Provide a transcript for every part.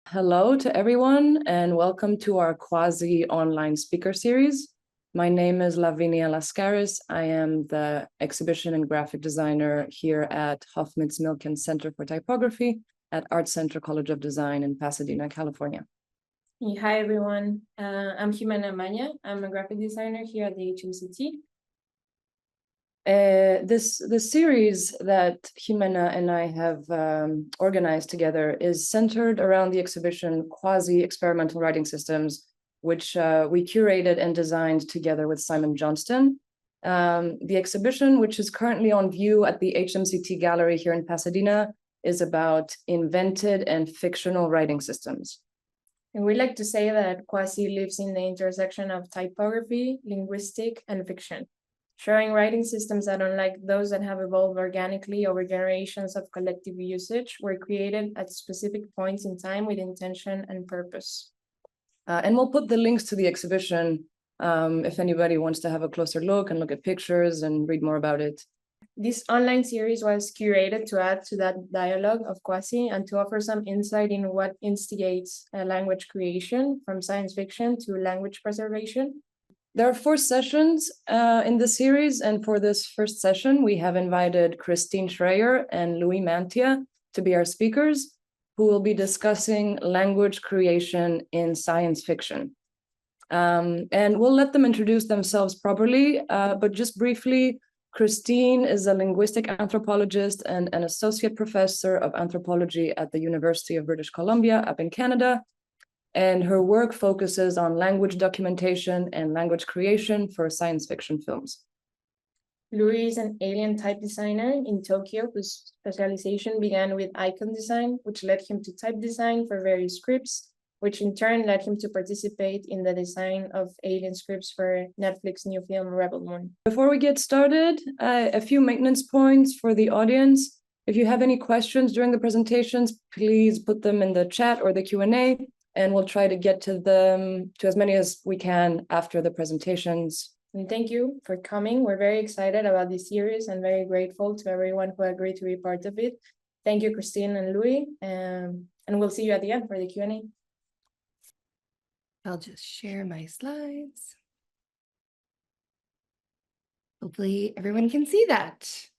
Hello to everyone and welcome to our Quasi online speaker series. My name is Lavinia Lascaris. I am the exhibition and graphic designer here at Hoffmitz Milken Center for Typography at Art Center College of Design in Pasadena, California. Hi everyone, I'm Ximena Amaya. I'm a graphic designer here at the HMCT. The series that Ximena and I have organized together is centered around the exhibition Quasi Experimental Writing Systems, which we curated and designed together with Simon Johnston. The exhibition, which is currently on view at the HMCT Gallery here in Pasadena, is about invented and fictional writing systems. And we like to say that Quasi lives in the intersection of typography, linguistic, and fiction, showing writing systems that, unlike those that have evolved organically over generations of collective usage, were created at specific points in time with intention and purpose. And we'll put the links to the exhibition if anybody wants to have a closer look and look at pictures and read more about it. This online series was curated to add to that dialogue of Quasi and to offer some insight in what instigates language creation, from science fiction to language preservation. There are 4 sessions in the series, and for this first session, we have invited Christine Schreyer and Louie Mantia to be our speakers, who will be discussing language creation in science fiction. And we'll let them introduce themselves properly, but just briefly, Christine is a linguistic anthropologist and an associate professor of anthropology at the University of British Columbia up in Canada. And her work focuses on language documentation and language creation for science fiction films. Louie is an alien type designer in Tokyo whose specialization began with icon design, which led him to type design for various scripts, which in turn led him to participate in the design of alien scripts for Netflix's new film Rebel Moon. Before we get started, a few maintenance points for the audience. If you have any questions during the presentations, please put them in the chat or the Q&A, and we'll try to get to them, to as many as we can after the presentations. And thank you for coming. We're very excited about this series and very grateful to everyone who agreed to be part of it. Thank you, Christine and Louie, and we'll see you at the end for the Q&A. I'll just share my slides. Hopefully everyone can see that.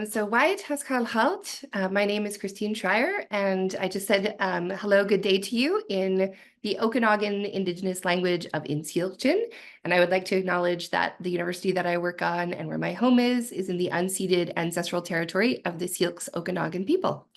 So Wyatt Haskell Halt, my name is Christine Schreyer, and I just said hello, good day to you in the Okanagan Indigenous language of Inseelchen. And I would like to acknowledge that the university that I work on and where my home is in the unceded ancestral territory of the Syilx Okanagan people.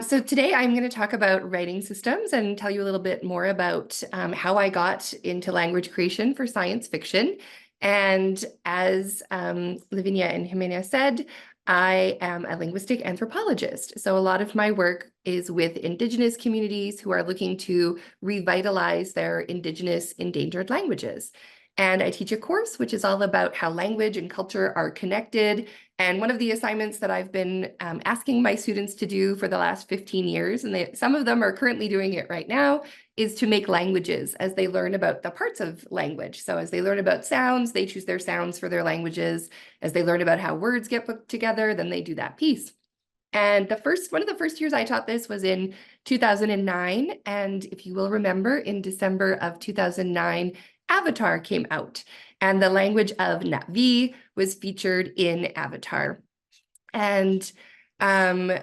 So today I'm going to talk about writing systems and tell you a little bit more about how I got into language creation for science fiction. And as Lavinia and Ximena said, I am a linguistic anthropologist. So a lot of my work is with Indigenous communities who are looking to revitalize their Indigenous endangered languages. And I teach a course which is all about how language and culture are connected. And one of the assignments that I've been asking my students to do for the last 15 years, and some of them are currently doing it right now, is to make languages as they learn about the parts of language. So as they learn about sounds, they choose their sounds for their languages. As they learn about how words get put together, then they do that piece. And one of the first years I taught this was in 2009. And if you will remember, in December of 2009, Avatar came out, and the language of Na'vi was featured in Avatar. And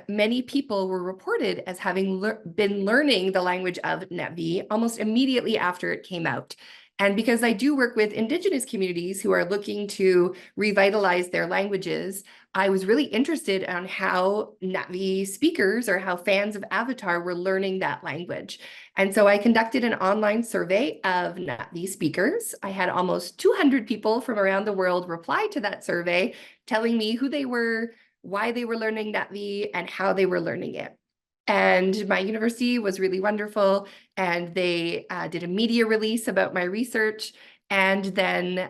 many people were reported as having been learning the language of Na'vi almost immediately after it came out. And because I do work with Indigenous communities who are looking to revitalize their languages, I was really interested on how Na'vi speakers or how fans of Avatar were learning that language. And so I conducted an online survey of Na'vi speakers. I had almost 200 people from around the world reply to that survey, telling me who they were, why they were learning Na'vi, and how they were learning it. And my university was really wonderful, and they did a media release about my research, and then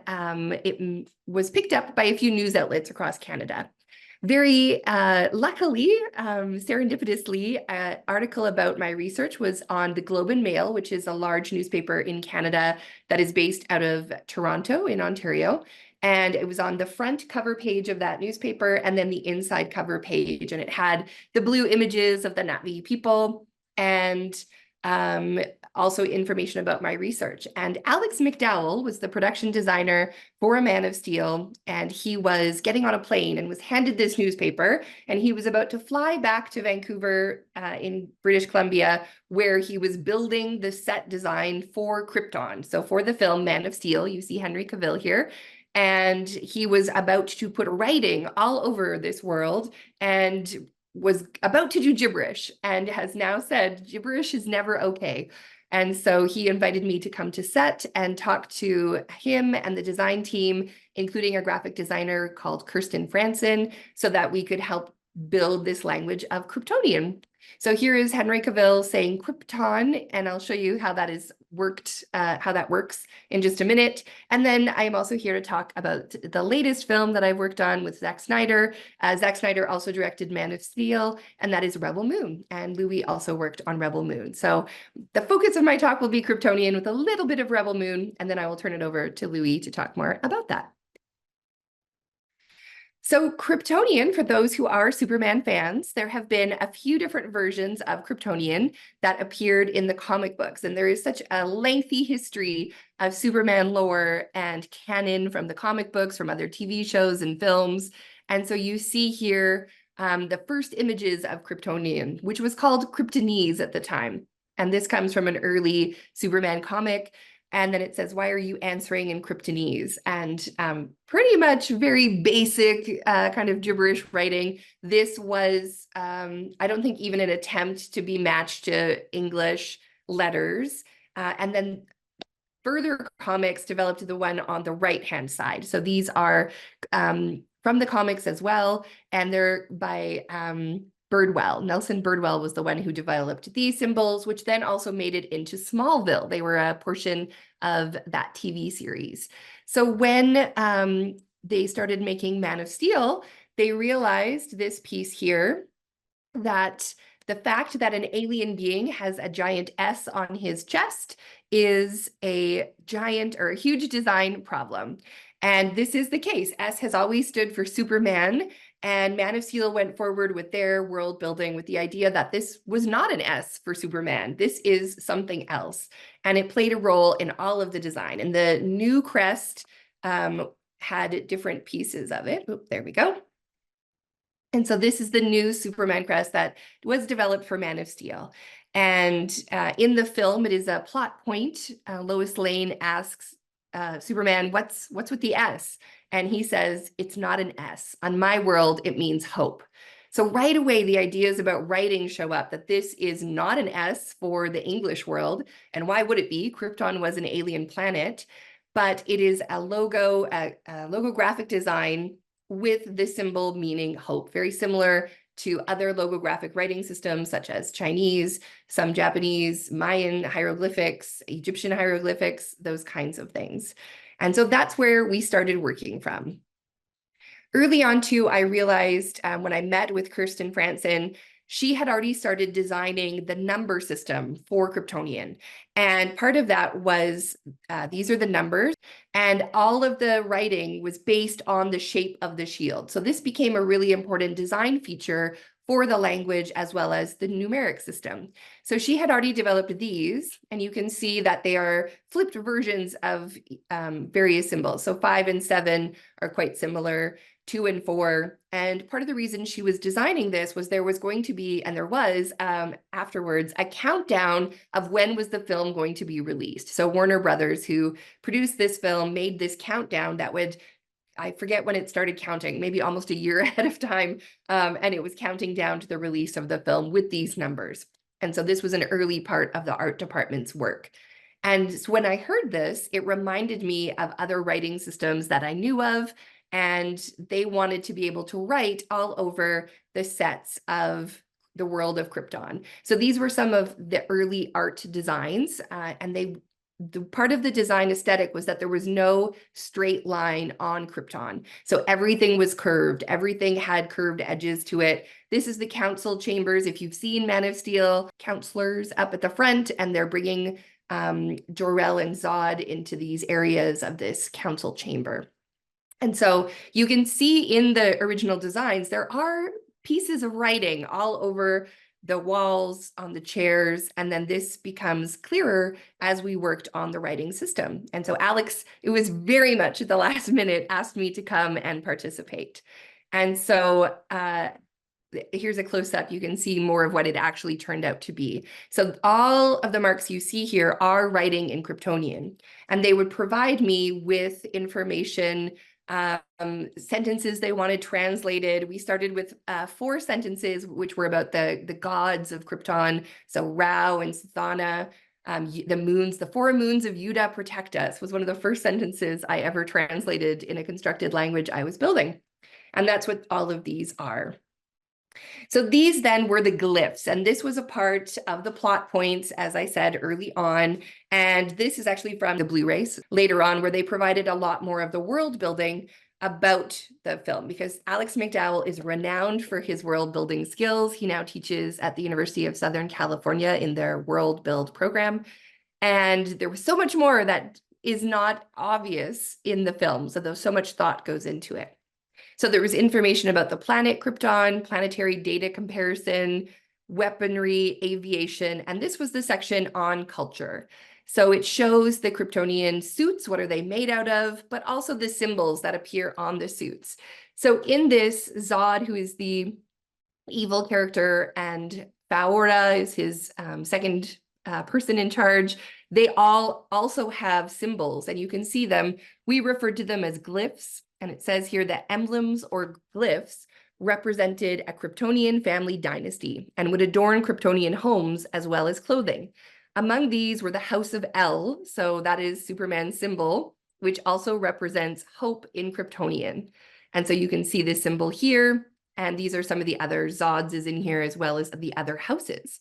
it was picked up by a few news outlets across Canada. Very luckily, serendipitously, an article about my research was on the Globe and Mail, which is a large newspaper in Canada that is based out of Toronto in Ontario. And it was on the front cover page of that newspaper and then the inside cover page. And it had the blue images of the Na'vi people. And also information about my research. And Alex McDowell was the production designer for A Man of Steel, and he was getting on a plane and was handed this newspaper, and he was about to fly back to Vancouver in British Columbia, where he was building the set design for Krypton. So for the film Man of Steel, you see Henry Cavill here, and he was about to put writing all over this world and was about to do gibberish, and has now said gibberish is never okay. And so he invited me to come to set and talk to him and the design team, including a graphic designer called Kirsten Franson, so that we could help build this language of Kryptonian. So here is Henry Cavill saying Krypton, and I'll show you how that is worked, how that works in just a minute. And then I am also here to talk about the latest film that I've worked on with Zack Snyder. Zack Snyder also directed Man of Steel, and that is Rebel Moon. And Louie also worked on Rebel Moon. So the focus of my talk will be Kryptonian with a little bit of Rebel Moon, and then I will turn it over to Louie to talk more about that. So Kryptonian, for those who are Superman fans, there have been a few different versions of Kryptonian that appeared in the comic books. And there is such a lengthy history of Superman lore and canon from the comic books, from other TV shows and films. And so you see here the first images of Kryptonian, which was called Kryptonese at the time. And this comes from an early Superman comic. And then it says, why are you answering in Kryptonese? And pretty much very basic kind of gibberish writing. This was, I don't think, even an attempt to be matched to English letters. And then further comics developed the one on the right-hand side. So these are from the comics as well, and they're by Birdwell. Nelson Birdwell was the one who developed these symbols, which then also made it into Smallville. They were a portion of that TV series. So when they started making Man of Steel, they realized this piece here, that the fact that an alien being has a giant S on his chest is a giant or a huge design problem. And this is the case. S has always stood for Superman, and Man of Steel went forward with their world building with the idea that this was not an S for Superman. This is something else. And it played a role in all of the design. And the new crest had different pieces of it. Oop, there we go. And so this is the new Superman crest that was developed for Man of Steel. And in the film, it is a plot point. Lois Lane asks Superman, what's with the S? And he says, it's not an S. On my world, it means hope. So right away, the ideas about writing show up, that this is not an S for the English world. And why would it be? Krypton was an alien planet, but it is a logo, a logographic design with the symbol meaning hope, very similar to other logographic writing systems such as Chinese, some Japanese, Mayan hieroglyphics, Egyptian hieroglyphics, those kinds of things. And so that's where we started working from. Early on too, I realized when I met with Kirsten Franson, she had already started designing the number system for Kryptonian. And part of that was, these are the numbers, and all of the writing was based on the shape of the shield. So this became a really important design feature for the language as well as the numeric system. So she had already developed these, and you can see that they are flipped versions of various symbols. So 5 and 7 are quite similar, 2 and 4. And part of the reason she was designing this was there was going to be, and there was afterwards, a countdown of when was the film going to be released. So Warner Brothers, who produced this film, made this countdown that would, I forget when it started counting, maybe almost a year ahead of time. And it was counting down to the release of the film with these numbers. And so this was an early part of the art department's work. And so when I heard this, it reminded me of other writing systems that I knew of, and they wanted to be able to write all over the sets of the world of Krypton. So these were some of the early art designs, and the part of the design aesthetic was that there was no straight line on Krypton. So everything was curved. Everything had curved edges to it. This is the council chambers. If you've seen Man of Steel, counselors up at the front, and they're bringing Jor-El and Zod into these areas of this council chamber. And so you can see in the original designs, there are pieces of writing all over the walls, on the chairs, and then this becomes clearer as we worked on the writing system. And so Alex, it was very much at the last minute, asked me to come and participate. And so here's a close-up. You can see more of what it actually turned out to be. So all of the marks you see here are writing in Kryptonian, and they would provide me with information, sentences they wanted translated. We started with 4 sentences, which were about the gods of Krypton. So Rao and Sathana, the 4 moons of Yuda protect us was one of the first sentences I ever translated in a constructed language I was building. And that's what all of these are. So these then were the glyphs, and this was a part of the plot points, as I said early on. And this is actually from the Blu-rays later on, where they provided a lot more of the world building about the film, because Alex McDowell is renowned for his world building skills. He now teaches at the University of Southern California in their World Build program. And there was so much more that is not obvious in the film. So so much thought goes into it. So there was information about the planet Krypton, planetary data comparison, weaponry, aviation, and this was the section on culture. So it shows the Kryptonian suits, what are they made out of, but also the symbols that appear on the suits. So in this, Zod, who is the evil character, and Faora is his second person in charge, they all also have symbols, and you can see them. We refer to them as glyphs. And it says here that emblems or glyphs represented a Kryptonian family dynasty and would adorn Kryptonian homes as well as clothing. Among these were the House of El, so that is Superman's symbol, which also represents hope in Kryptonian. And so you can see this symbol here, and these are some of the other Zods is in here as well as the other houses.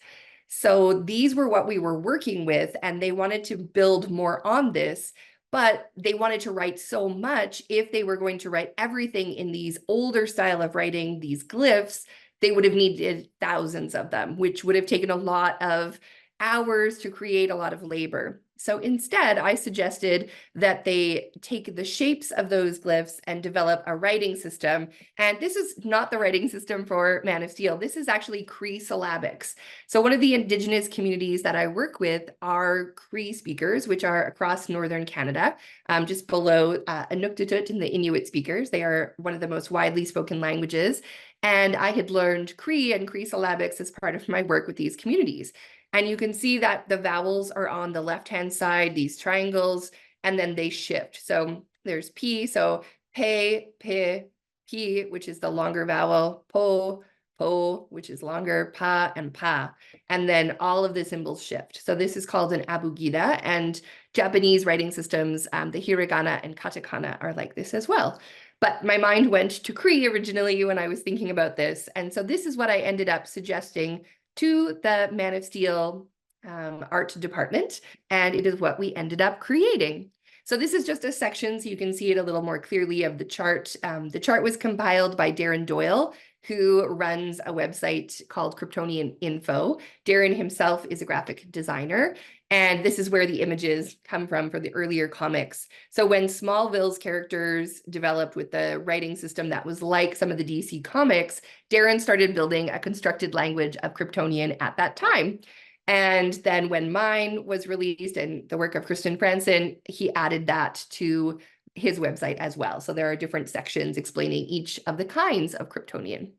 So these were what we were working with, and they wanted to build more on this. But they wanted to write so much. If they were going to write everything in these older style of writing, these glyphs, they would have needed thousands of them, which would have taken a lot of hours to create, a lot of labor. So instead, I suggested that they take the shapes of those glyphs and develop a writing system. And this is not the writing system for Man of Steel. This is actually Cree syllabics. So one of the indigenous communities that I work with are Cree speakers, which are across northern Canada, just below Inuktitut and the Inuit speakers. They are one of the most widely spoken languages. And I had learned Cree and Cree syllabics as part of my work with these communities. And you can see that the vowels are on the left-hand side, these triangles, and then they shift. So there's P, so pe, pe, P, which is the longer vowel, po, po, which is longer, pa, and pa. And then all of the symbols shift. So this is called an abugida, and Japanese writing systems, the hiragana and katakana are like this as well. But my mind went to Cree originally when I was thinking about this. And so this is what I ended up suggesting to the Man of Steel art department, and it is what we ended up creating. So this is just a section so you can see it a little more clearly of the chart. The chart was compiled by Darren Doyle, who runs a website called Kryptonian Info. Darren himself is a graphic designer, and this is where the images come from for the earlier comics. So when Smallville's characters developed with the writing system that was like some of the DC comics, Darren started building a constructed language of Kryptonian at that time. And then when mine was released and the work of Kristen Franson, he added that to his website as well. So there are different sections explaining each of the kinds of Kryptonian.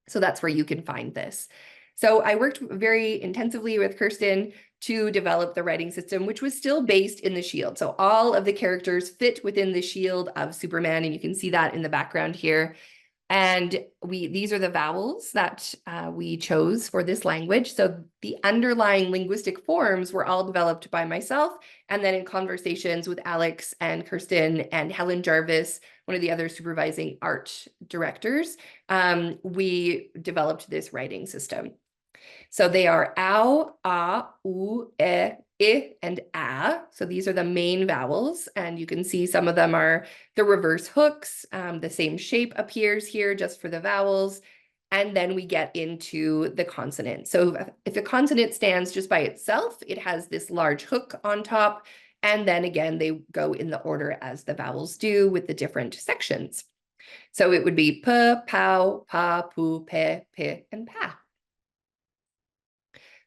So that's where you can find this. So I worked very intensively with Kirsten to develop the writing system, which was still based in the shield. So all of the characters fit within the shield of Superman, and you can see that in the background here. And these are the vowels that we chose for this language. So the underlying linguistic forms were all developed by myself, and then in conversations with Alex and Kirsten and Helen Jarvis, one of the other supervising art directors, we developed this writing system. So they are ow, ah, oo, I, and a. So these are the main vowels, and you can see some of them are the reverse hooks. The same shape appears here just for the vowels. And then we get into the consonant. So if a consonant stands just by itself, it has this large hook on top. And then again, they go in the order as the vowels do with the different sections. So it would be p, pow, pa, pu, pe, pi, and pa.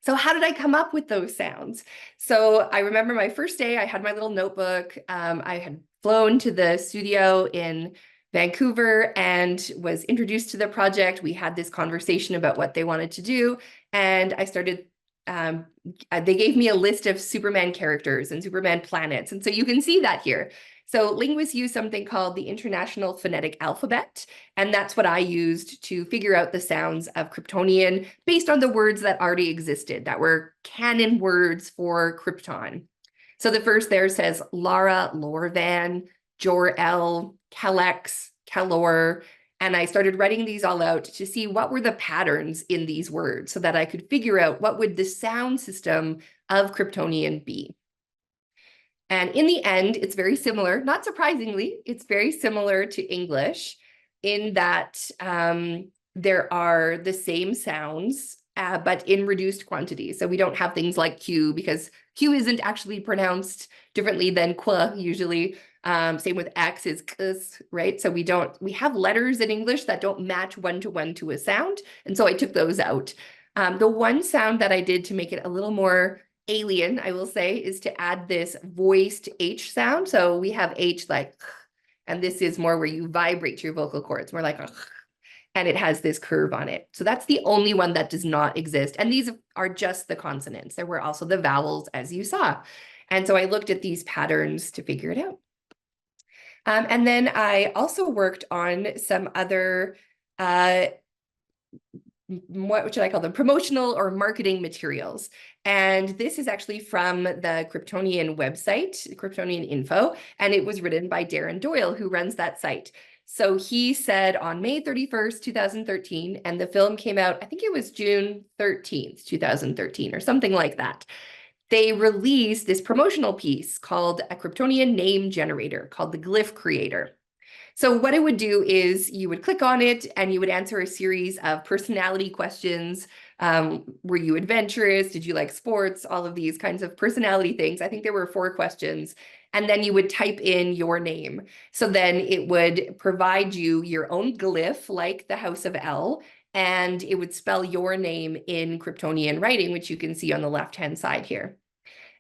So how did I come up with those sounds? So I remember my first day, I had my little notebook. I had flown to the studio in Vancouver and was introduced to the project. We had this conversation about what they wanted to do. And I started, they gave me a list of Superman characters and Superman planets. And so you can see that here. So linguists use something called the International Phonetic Alphabet, and that's what I used to figure out the sounds of Kryptonian based on the words that already existed, that were canon words for Krypton. So the first there says Lara, Lorvan, Jor-El, Kalex, Kalor, and I started writing these all out to see what were the patterns in these words so that I could figure out what would the sound system of Kryptonian be. And in the end, it's very similar, not surprisingly, it's very similar to English in that there are the same sounds, but in reduced quantities. So we don't have things like Q, because Q isn't actually pronounced differently than Qu usually. Same with X is Kus, right? So we have letters in English that don't match one-to-one to a sound. And so I took those out. The one sound that I did to make it a little more alien, I will say, is to add this voiced H sound. So we have H like, and this is more where you vibrate your vocal cords, more like, and it has this curve on it. So that's the only one that does not exist. And these are just the consonants. There were also the vowels, as you saw. And so I looked at these patterns to figure it out. And then I also worked on some other what should I call them? Promotional or marketing materials. And this is actually from the Kryptonian website, Kryptonian Info, and it was written by Darren Doyle, who runs that site. So he said on May 31st, 2013, and the film came out, I think it was June 13th, 2013, or something like that. They released this promotional piece called a Kryptonian name generator called the Glyph Creator. So what it would do is you would click on it and you would answer a series of personality questions. Were you adventurous? Did you like sports? All of these kinds of personality things. I think there were 4 questions. And then you would type in your name. So then it would provide you your own glyph, like the House of L, and it would spell your name in Kryptonian writing, which you can see on the left-hand side here.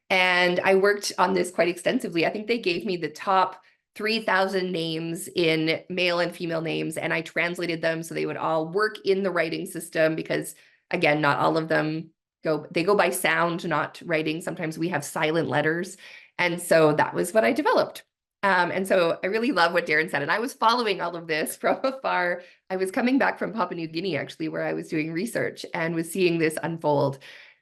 And I worked on this quite extensively. I think they gave me the top 3,000 names in male and female names, and I translated them so they would all work in the writing system because, again, not all of them go by sound, not writing. Sometimes we have silent letters. And so that was what I developed. And so I really love what Darren said. And I was following all of this from afar. I was coming back from Papua New Guinea, actually, where I was doing research and was seeing this unfold.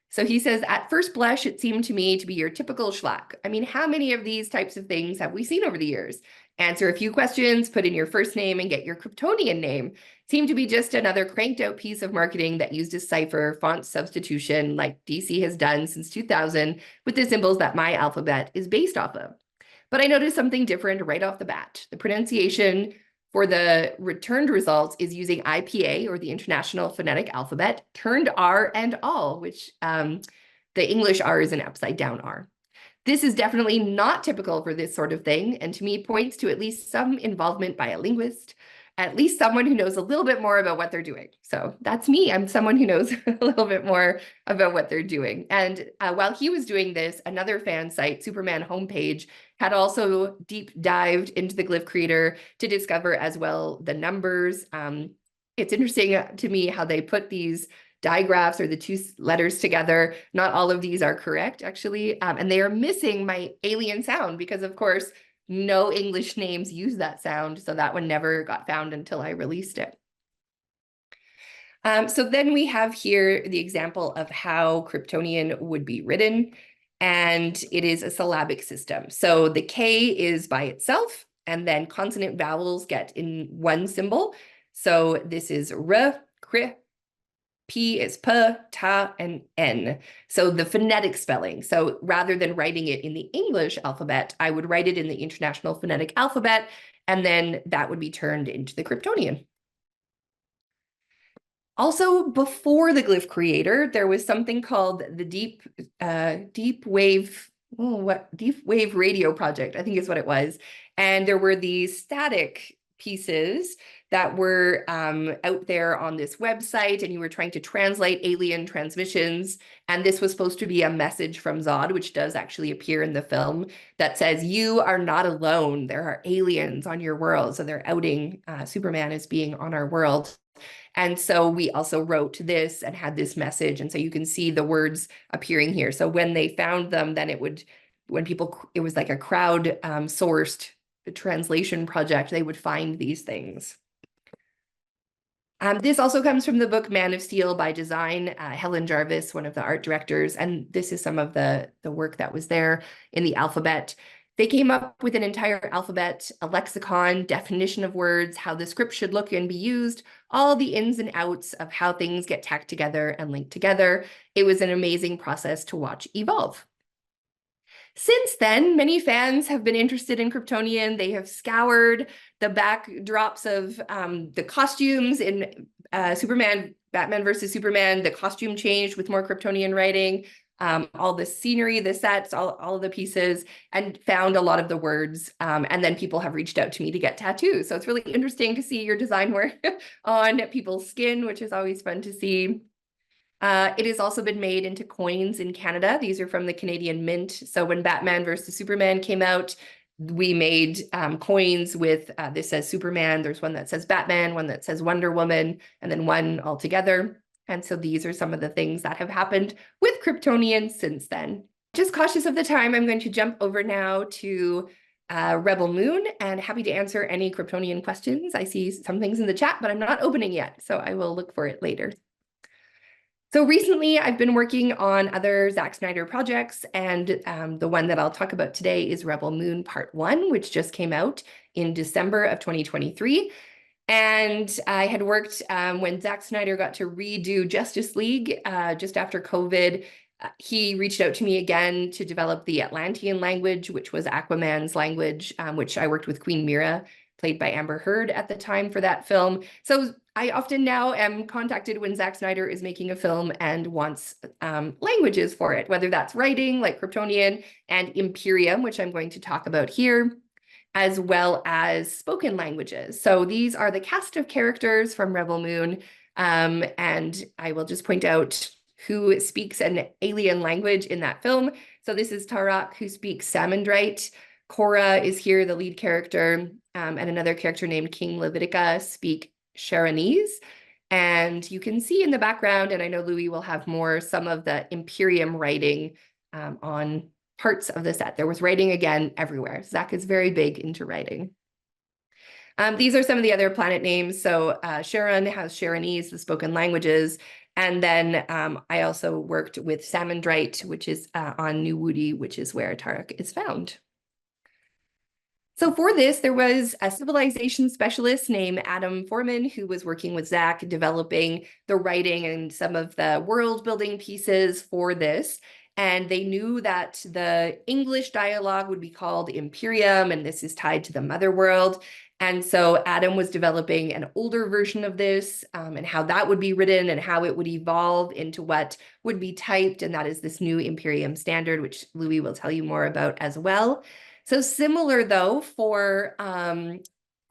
So he says, at first blush, it seemed to me to be your typical schlock. I mean, how many of these types of things have we seen over the years? Answer a few questions, put in your first name, and get your Kryptonian name. Seemed to be just another cranked out piece of marketing that used a cipher font substitution like DC has done since 2000 with the symbols that my alphabet is based off of. But I noticed something different right off the bat. The pronunciation for the returned results is using IPA, or the International Phonetic Alphabet, turned R and all, which the English R is an upside down R. This is definitely not typical for this sort of thing, and to me points to at least some involvement by a linguist, at least someone who knows a little bit more about what they're doing. So that's me. I'm someone who knows a little bit more about what they're doing. And while he was doing this, another fan site, Superman Homepage, had also deep dived into the Glyph Creator to discover as well the numbers. It's interesting to me how they put these digraphs or the 2 letters together. Not all of these are correct, actually. And they are missing my alien sound because, of course, no English names use that sound. So that one never got found until I released it. So then we have here the example of how Kryptonian would be written. And it is a syllabic system. So the K is by itself, and then consonant vowels get in one symbol. So this is R, Kr, P is P, Ta, and N. So the phonetic spelling. So rather than writing it in the English alphabet, I would write it in the International Phonetic Alphabet, and then that would be turned into the Kryptonian. Also, before the Glyph Creator, there was something called the Deep Wave Radio Project, I think is what it was. And there were these static pieces that were out there on this website, and you were trying to translate alien transmissions. And this was supposed to be a message from Zod, which does actually appear in the film, that says, you are not alone. There are aliens on your world. So they're outing Superman as being on our world. And so we also wrote this and had this message. And so you can see the words appearing here. So when they found them, then it would, when people, it was like a crowd sourced translation project, they would find these things. This also comes from the book Man of Steel by Design, Helen Jarvis, one of the art directors. And this is some of the work that was there in the alphabet. They came up with an entire alphabet, a lexicon, definition of words, how the script should look and be used, all the ins and outs of how things get tacked together and linked together. It was an amazing process to watch evolve. Since then, many fans have been interested in Kryptonian. They have scoured the backdrops of the costumes in Batman versus Superman. The costume changed with more Kryptonian writing, all the scenery, the sets, all of the pieces, and found a lot of the words. And then people have reached out to me to get tattoos. So it's really interesting to see your design work on people's skin, which is always fun to see. It has also been made into coins in Canada. These are from the Canadian Mint. So when Batman versus Superman came out, we made coins with, this says Superman, there's one that says Batman, one that says Wonder Woman, and then one altogether. And so these are some of the things that have happened with Kryptonian since then. Just cautious of the time, I'm going to jump over now to Rebel Moon, and happy to answer any Kryptonian questions. I see some things in the chat, but I'm not opening yet, so I will look for it later. So recently, I've been working on other Zack Snyder projects, and the one that I'll talk about today is Rebel Moon Part 1, which just came out in December of 2023. And I had worked when Zack Snyder got to redo Justice League just after COVID. He reached out to me again to develop the Atlantean language, which was Aquaman's language, which I worked with Queen Mira, played by Amber Heard at the time for that film. So I often now am contacted when Zack Snyder is making a film and wants languages for it, whether that's writing like Kryptonian and Imperium, which I'm going to talk about here, as well as spoken languages. So these are the cast of characters from Rebel Moon. And I will just point out who speaks an alien language in that film. So this is Tarak, who speaks Samandrite. Cora is here, the lead character, and another character named King Levitica speak Sharonese. And you can see in the background, and I know Louie will have more, some of the Imperium writing on parts of the set. There was writing again everywhere. Zach is very big into writing. These are some of the other planet names. So Sharon has Sharonese, the spoken languages. And then I also worked with Samandrite, which is on New Woody, which is where Tarak is found. So for this, there was a civilization specialist named Adam Foreman who was working with Zach, developing the writing and some of the world building pieces for this. And they knew that the English dialogue would be called Imperium, and this is tied to the mother world. And so Adam was developing an older version of this and how that would be written and how it would evolve into what would be typed. And that is this new Imperium standard, which Louie will tell you more about as well. So similar though for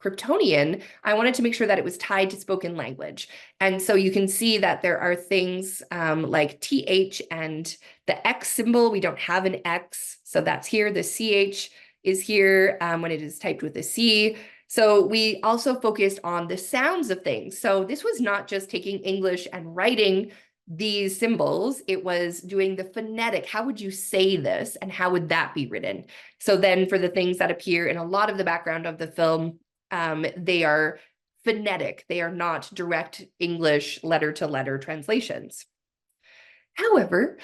Kryptonian, I wanted to make sure that it was tied to spoken language. And so you can see that there are things like TH and the X symbol. We don't have an X, so that's here. The CH is here when it is typed with a C. So we also focused on the sounds of things. So this was not just taking English and writing these symbols, it was doing the phonetic. How would you say this and how would that be written? So then for the things that appear in a lot of the background of the film, they are phonetic. They are not direct English letter-to-letter translations. However,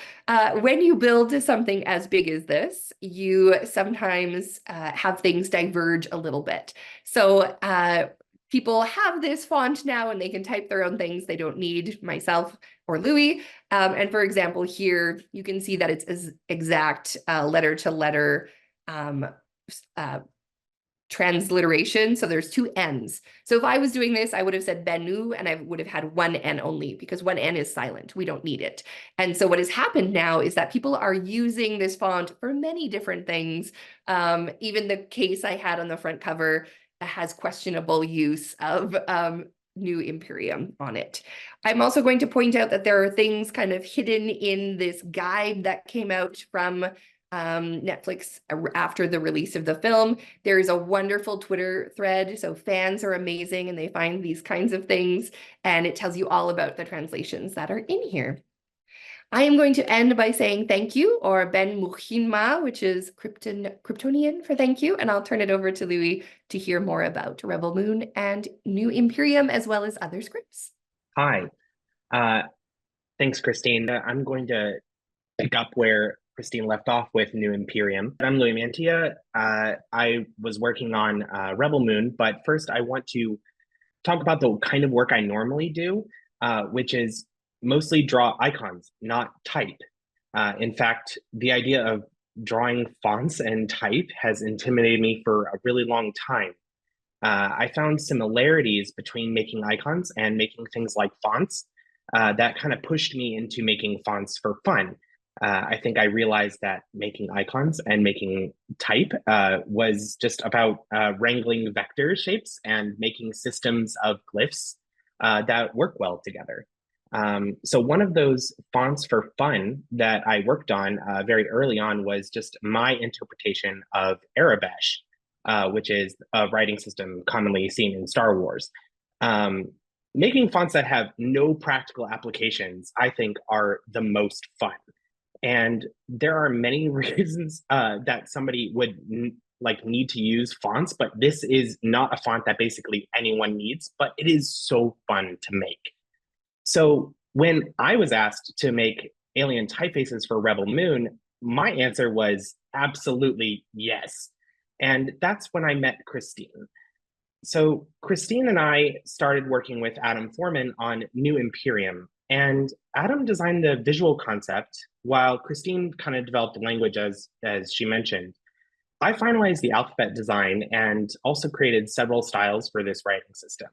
when you build something as big as this, you sometimes have things diverge a little bit. So people have this font now and they can type their own things. They don't need myself or Louie. And for example, here you can see that it's as exact letter-to-letter transliteration. So there's two N's. So if I was doing this, I would have said Benu and I would have had one N only because one N is silent. We don't need it. And so what has happened now is that people are using this font for many different things. Even the case I had on the front cover has questionable use of New Imperium on it. I'm also going to point out that there are things kind of hidden in this guide that came out from Netflix after the release of the film. There's a wonderful Twitter thread, so fans are amazing and they find these kinds of things, and it tells you all about the translations that are in here. I am going to end by saying thank you, or Ben Muchinma, which is Kryptonian for thank you, and I'll turn it over to Louie to hear more about Rebel Moon and New Imperium, as well as other scripts. Hi, thanks, Christine. I'm going to pick up where Christine left off with New Imperium. I'm Louie Mantia. I was working on Rebel Moon, but first I want to talk about the kind of work I normally do, which is mostly draw icons, not type. In fact, the idea of drawing fonts and type has intimidated me for a really long time. I found similarities between making icons and making things like fonts that kind of pushed me into making fonts for fun. I think I realized that making icons and making type was just about wrangling vector shapes and making systems of glyphs that work well together. So one of those fonts for fun that I worked on very early on was just my interpretation of Arabesh, which is a writing system commonly seen in Star Wars. Making fonts that have no practical applications, I think, are the most fun. And there are many reasons that somebody would need to use fonts, but this is not a font that basically anyone needs, but it is so fun to make. So when I was asked to make alien typefaces for Rebel Moon, my answer was absolutely yes. And that's when I met Christine. So Christine and I started working with Adam Foreman on New Imperium, and Adam designed the visual concept while Christine kind of developed the language as she mentioned. I finalized the alphabet design and also created several styles for this writing system.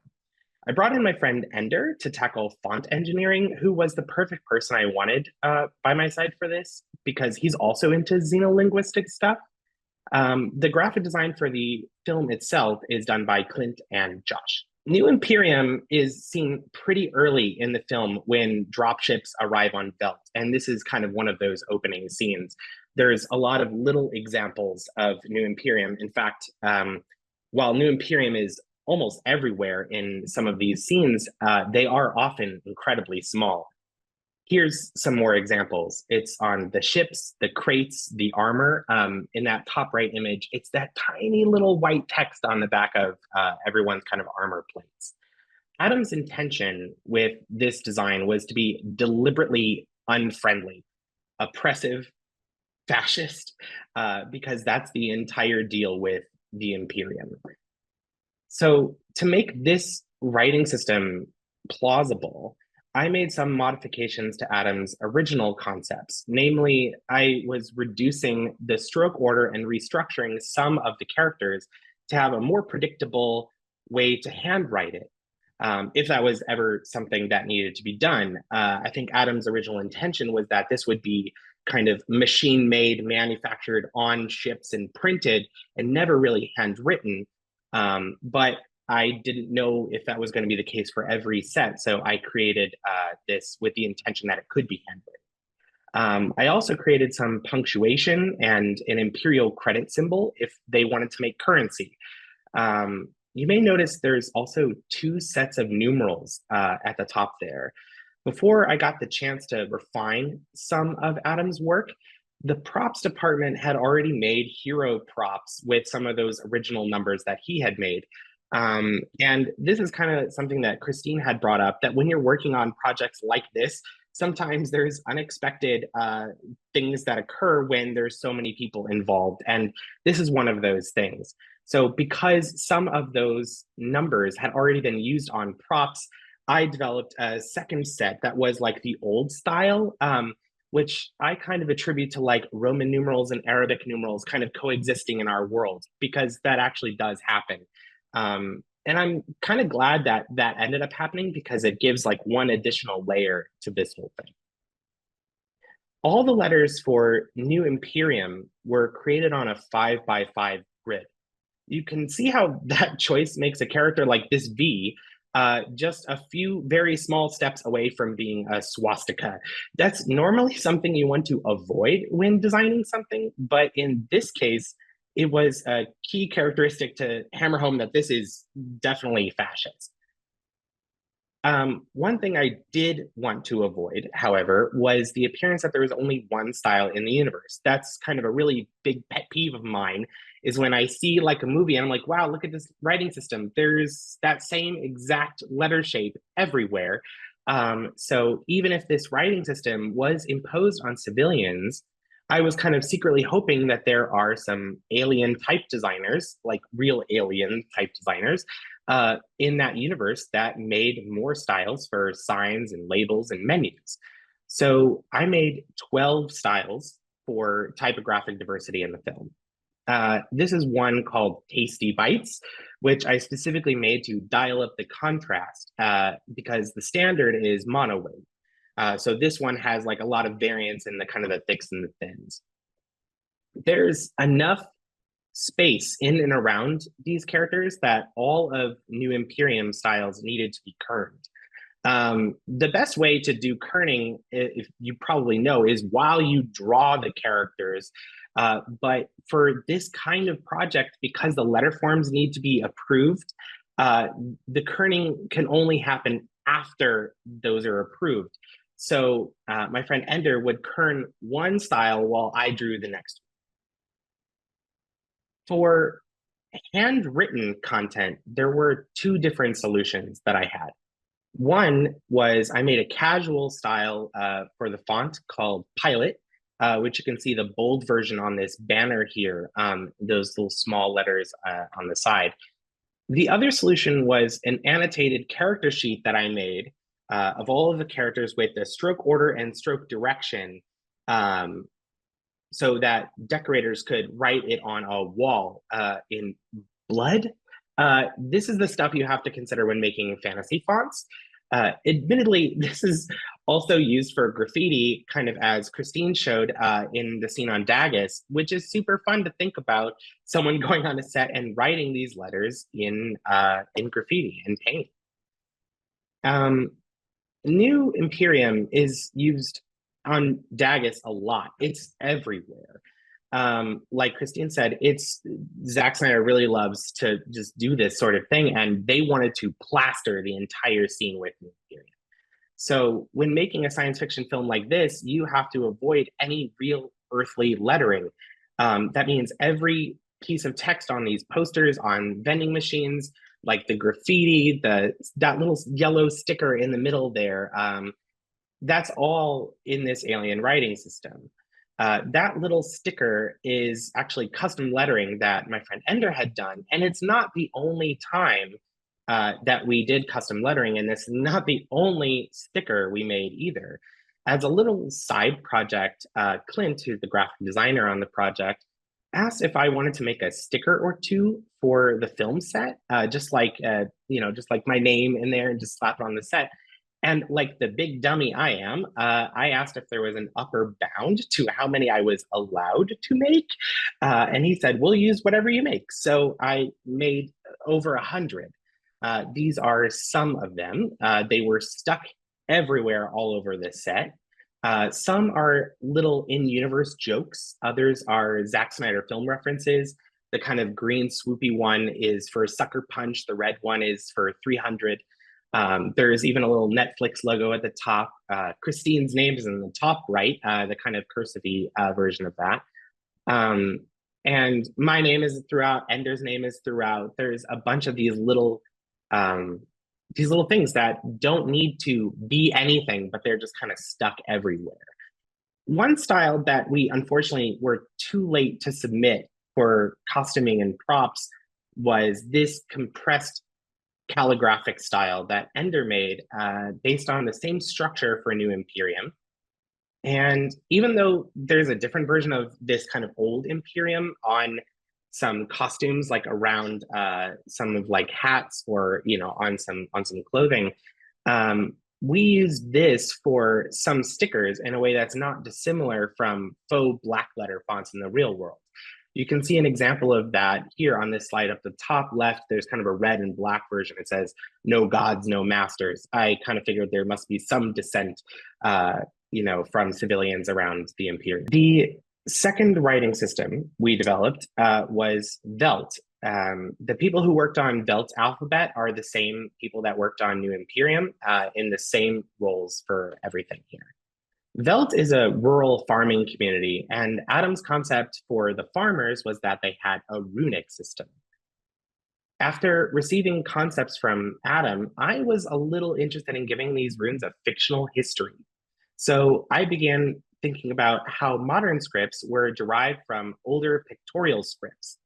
I brought in my friend Ender to tackle font engineering, who was the perfect person I wanted by my side for this, because he's also into xenolinguistic stuff. The graphic design for the film itself is done by Clint and Josh. New Imperium is seen pretty early in the film when dropships arrive on Velt, and this is kind of one of those opening scenes. There's a lot of little examples of New Imperium. In fact, while New Imperium is almost everywhere in some of these scenes, they are often incredibly small. Here's some more examples. It's on the ships, the crates, the armor. In that top right image, it's that tiny little white text on the back of everyone's kind of armor plates. Adam's intention with this design was to be deliberately unfriendly, oppressive, fascist, because that's the entire deal with the Imperium. So to make this writing system plausible, I made some modifications to Adam's original concepts. Namely, I was reducing the stroke order and restructuring some of the characters to have a more predictable way to handwrite it, if that was ever something that needed to be done. I think Adam's original intention was that this would be kind of machine-made, manufactured on ships and printed, and never really handwritten. But I didn't know if that was going to be the case for every set, so I created this with the intention that it could be handwritten. I also created some punctuation and an imperial credit symbol if they wanted to make currency. You may notice there's also 2 sets of numerals at the top there. Before I got the chance to refine some of Adam's work, the props department had already made hero props with some of those original numbers that he had made. And this is kind of something that Christine had brought up, that when you're working on projects like this, sometimes there's unexpected things that occur when there's so many people involved. And this is one of those things. So because some of those numbers had already been used on props, I developed a second set that was like the old style, which I kind of attribute to like Roman numerals and Arabic numerals kind of coexisting in our world, because that actually does happen. And I'm kind of glad that that ended up happening, because it gives like one additional layer to this whole thing. All the letters for New Imperium were created on a 5x5 grid. you can see how that choice makes a character like this V just a few very small steps away from being a swastika. That's normally something you want to avoid when designing something, but in this case, it was a key characteristic to hammer home that this is definitely fascist. One thing I did want to avoid, however, was the appearance that there was only one style in the universe. That's kind of a really big pet peeve of mine, is when I see like a movie and I'm like, wow, look at this writing system. There's that same exact letter shape everywhere. So even if this writing system was imposed on civilians, I was kind of secretly hoping that there are some alien type designers, like real alien type designers, in that universe that made more styles for signs and labels and menus. So I made 12 styles for typographic diversity in the film. This is one called Tasty Bites, which I specifically made to dial up the contrast because the standard is monowave. So this one has like a lot of variance in the kind of the thicks and the thins. There's enough space in and around these characters that all of New Imperium styles needed to be kerned. The best way to do kerning, if you probably know, is while you draw the characters. But for this kind of project, because the letter forms need to be approved, the kerning can only happen after those are approved. So my friend Ender would kern one style while I drew the next. For handwritten content, there were two different solutions that I had. One was I made a casual style for the font called Pilot, which you can see the bold version on this banner here, those little small letters on the side. The other solution was an annotated character sheet that I made of all of the characters with the stroke order and stroke direction, so that decorators could write it on a wall in blood. This is the stuff you have to consider when making fantasy fonts. Admittedly, this is also used for graffiti, kind of as Christine showed in the scene on Daggis, which is super fun to think about someone going on a set and writing these letters in graffiti and paint. New Imperium is used on Daggis a lot. It's everywhere. Like Christine said, Zack Snyder really loves to just do this sort of thing, and they wanted to plaster the entire scene with New Imperium. So when making a science fiction film like this, you have to avoid any real earthly lettering. That means every piece of text on these posters, on vending machines, like the graffiti, that little yellow sticker in the middle there, that's all in this alien writing system. That little sticker is actually custom lettering that my friend Ender had done, and it's not the only time that we did custom lettering, and this is not the only sticker we made either. As a little side project, Clint, who's the graphic designer on the project, asked if I wanted to make a sticker or two for the film set, just like my name in there and just slap it on the set. And like the big dummy I am, I asked if there was an upper bound to how many I was allowed to make. And he said, we'll use whatever you make. So I made over 100. These are some of them. They were stuck everywhere all over the set. Some are little in-universe jokes. Others are Zack Snyder film references. The kind of green swoopy one is for Sucker Punch. The red one is for 300. There's even a little Netflix logo at the top. Christine's name is in the top right, the kind of cursive-y version of that. And my name is throughout, Ender's name is throughout. There's a bunch of these little things that don't need to be anything, but they're just kind of stuck everywhere. One style that we unfortunately were too late to submit for costuming and props was this compressed calligraphic style that Ender made based on the same structure for New Imperium. And even though there's a different version of this kind of old Imperium on some costumes, like around some of like hats or, on some clothing, we use this for some stickers in a way that's not dissimilar from faux black letter fonts in the real world. You can see an example of that here on this slide. Up the top left, there's kind of a red and black version. It says, no gods, no masters. I kind of figured there must be some dissent, from civilians around the Imperium. The second writing system we developed was Velt. The people who worked on Velt's alphabet are the same people that worked on New Imperium in the same roles for everything here. Velt is a rural farming community, and Adam's concept for the farmers was that they had a runic system. After receiving concepts from Adam, I was a little interested in giving these runes a fictional history. So I began thinking about how modern scripts were derived from older pictorial scripts.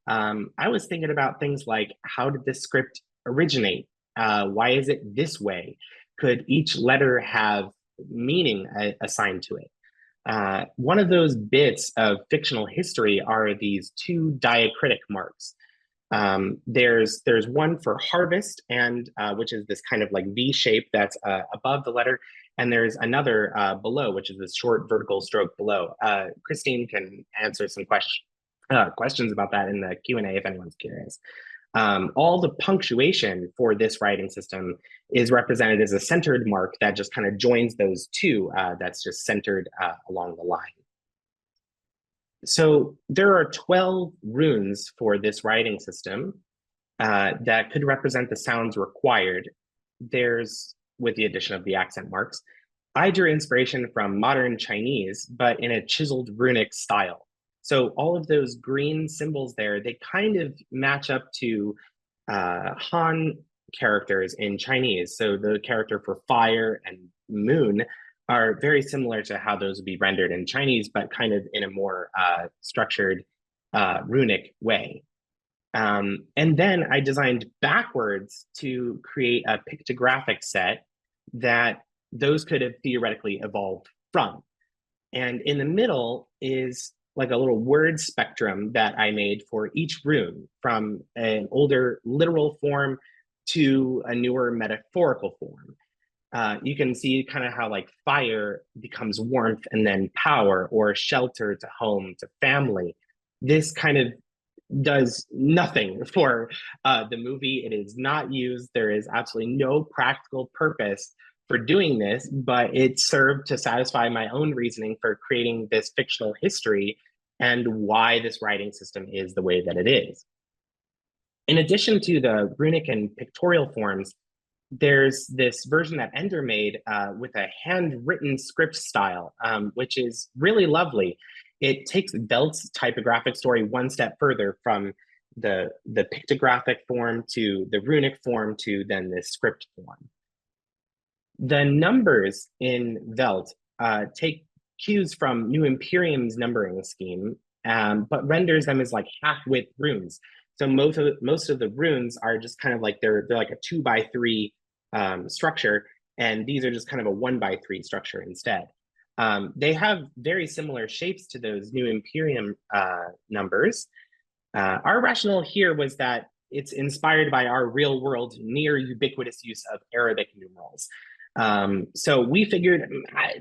I was thinking about things like, how did this script originate? Why is it this way? Could each letter have meaning assigned to it? One of those bits of fictional history are these two diacritic marks. There's one for harvest, and which is this kind of like V shape that's above the letter, and there's another below, which is this short vertical stroke below. Christine can answer some questions about that in the Q&A if anyone's curious. All the punctuation for this writing system is represented as a centered mark that just kind of joins those two, that's just centered along the line. So there are 12 runes for this writing system that could represent the sounds required. There's, with the addition of the accent marks, I drew inspiration from modern Chinese, but in a chiseled runic style. So all of those green symbols there, they kind of match up to Han characters in Chinese. So the character for fire and moon are very similar to how those would be rendered in Chinese, but kind of in a more structured runic way. And then I designed backwards to create a pictographic set that those could have theoretically evolved from. And in the middle is like a little word spectrum that I made for each rune, from an older literal form to a newer metaphorical form. You can see kind of how like fire becomes warmth and then power, or shelter to home to family. This kind of does nothing for the movie. It is not used. There is absolutely no practical purpose for doing this, but it served to satisfy my own reasoning for creating this fictional history and why this writing system is the way that it is. In addition to the runic and pictorial forms, there's this version that Ender made with a handwritten script style, which is really lovely. It takes Velt's typographic story one step further, from the pictographic form to the runic form to then the script form. The numbers in Velt take cues from New Imperium's numbering scheme, but renders them as like half-width runes. So most of the runes are just kind of like they're like a 2x3 structure, and these are just kind of a 1x3 structure instead. They have very similar shapes to those New Imperium numbers. Our rationale here was that it's inspired by our real world near ubiquitous use of Arabic numerals. So we figured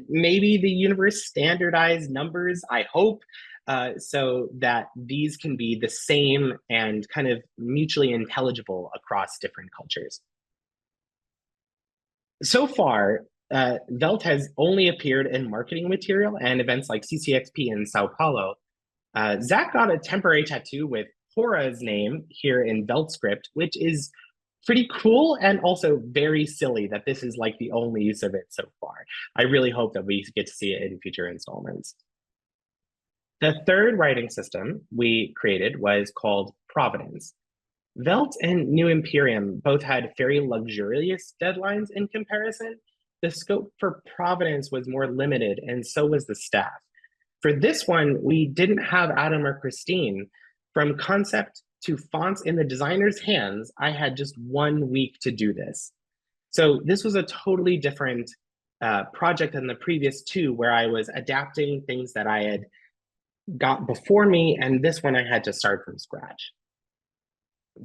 maybe the universe standardized numbers, I hope, so that these can be the same and kind of mutually intelligible across different cultures. So far, Velt has only appeared in marketing material and events like CCXP in Sao Paulo. Zach got a temporary tattoo with Hora's name here in Velt script, which is pretty cool and also very silly that this is like the only use of it so far. I really hope that we get to see it in future installments. The third writing system we created was called Providence. Velt and New Imperium both had very luxurious deadlines in comparison. The scope for Providence was more limited, and so was the staff. For this one, we didn't have Adam or Christine. From concept to fonts in the designer's hands, I had just 1 week to do this. So this was a totally different project than the previous two, where I was adapting things that I had got before me, and this one I had to start from scratch.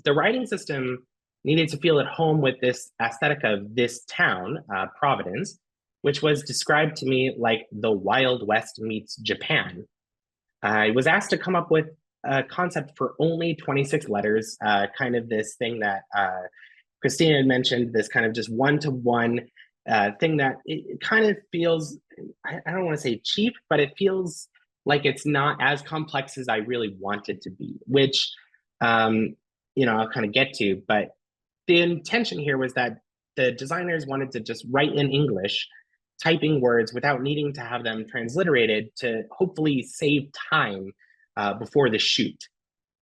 The writing system needed to feel at home with this aesthetic of this town, Providence, which was described to me like the Wild West meets Japan. I was asked to come up with a concept for only 26 letters, kind of this thing that Christine had mentioned, this kind of just one-to-one thing that it kind of feels, I don't want to say cheap, but it feels like it's not as complex as I really want it to be, which, I'll kind of get to. But the intention here was that the designers wanted to just write in English, typing words without needing to have them transliterated to hopefully save time before the shoot.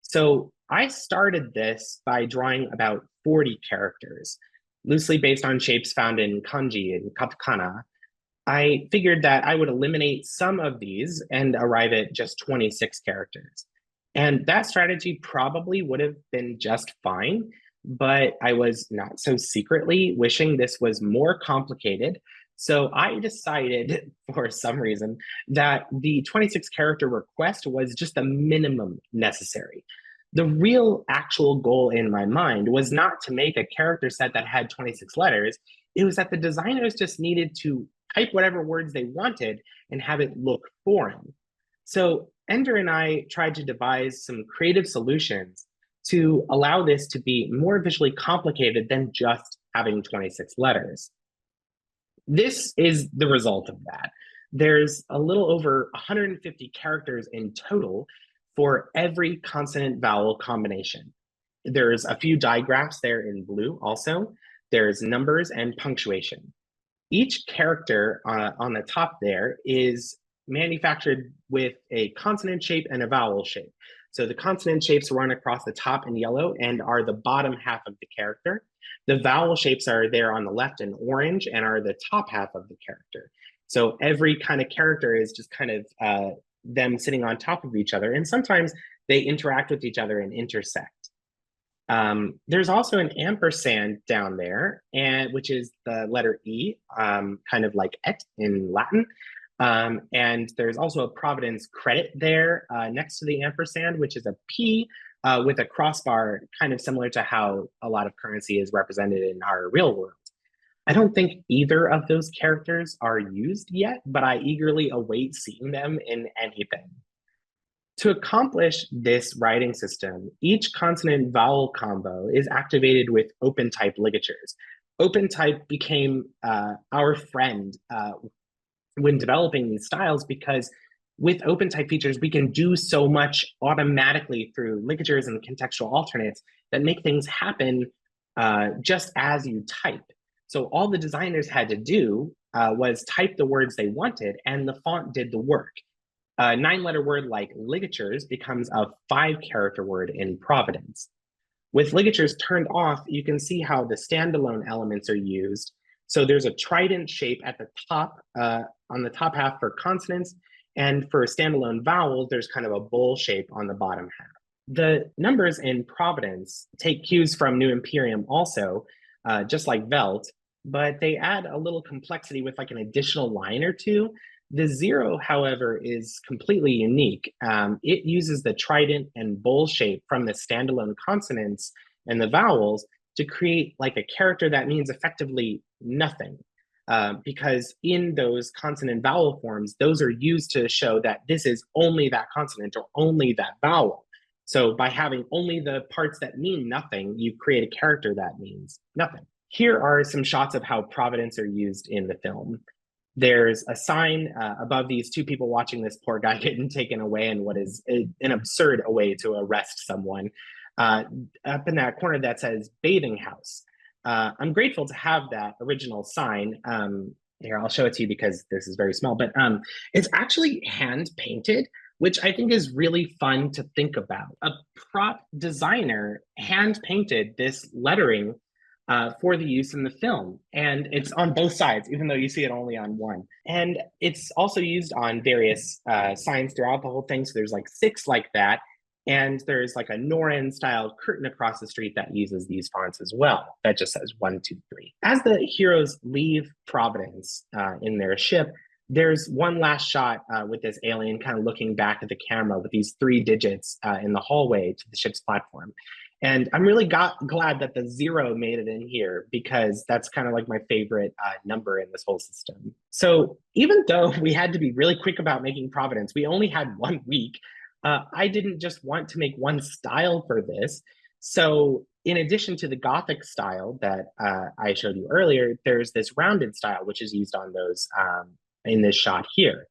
So I started this by drawing about 40 characters, loosely based on shapes found in kanji and katakana. I figured that I would eliminate some of these and arrive at just 26 characters. And that strategy probably would have been just fine, but I was not so secretly wishing this was more complicated. So I decided, for some reason, that the 26 character request was just the minimum necessary. The real actual goal in my mind was not to make a character set that had 26 letters. It was that the designers just needed to type whatever words they wanted and have it look foreign. So Ender and I tried to devise some creative solutions to allow this to be more visually complicated than just having 26 letters. This is the result of that. There's a little over 150 characters in total for every consonant vowel combination. There's a few digraphs there in blue also. There's numbers and punctuation. Each character on the top there is manufactured with a consonant shape and a vowel shape. So the consonant shapes run across the top in yellow and are the bottom half of the character. The vowel shapes are there on the left in orange and are the top half of the character. So every kind of character is just kind of them sitting on top of each other. And sometimes they interact with each other and intersect. There's also an ampersand down there, which is the letter E, kind of like et in Latin. And there's also a Providence credit there next to the ampersand, which is a P with a crossbar, kind of similar to how a lot of currency is represented in our real world. I don't think either of those characters are used yet, but I eagerly await seeing them in anything. To accomplish this writing system, each consonant vowel combo is activated with open type ligatures. Open type became our friend when developing these styles because with open type features, we can do so much automatically through ligatures and contextual alternates that make things happen just as you type. So all the designers had to do was type the words they wanted and the font did the work. A 9-letter word like ligatures becomes a 5-character word in Providence. With ligatures turned off, you can see how the standalone elements are used. So there's a trident shape at the top, on the top half for consonants, and for standalone vowels, there's kind of a bowl shape on the bottom half. The numbers in Providence take cues from New Imperium also, just like Velt, but they add a little complexity with like an additional line or two. The 0, however, is completely unique. It uses the trident and bowl shape from the standalone consonants and the vowels to create like a character that means effectively nothing. Because in those consonant vowel forms, those are used to show that this is only that consonant or only that vowel. So by having only the parts that mean nothing, you create a character that means nothing. Here are some shots of how Providence are used in the film. There's a sign above these two people watching this poor guy getting taken away in what is an absurd way to arrest someone. Up in that corner that says bathing house. I'm grateful to have that original sign. Here, I'll show it to you because this is very small, but it's actually hand painted, which I think is really fun to think about. A prop designer hand painted this lettering for the use in the film. And it's on both sides, even though you see it only on one. And it's also used on various signs throughout the whole thing. So there's like 6 like that. And there's like a Norin style curtain across the street that uses these fonts as well. That just says 1, 2, 3. As the heroes leave Providence in their ship, there's one last shot with this alien kind of looking back at the camera with these 3 digits in the hallway to the ship's platform. And I'm really glad that the 0 made it in here because that's kind of like my favorite number in this whole system. So even though we had to be really quick about making Providence, we only had 1 week. I didn't just want to make one style for this. So in addition to the Gothic style that I showed you earlier, there's this rounded style, which is used on those in this shot here.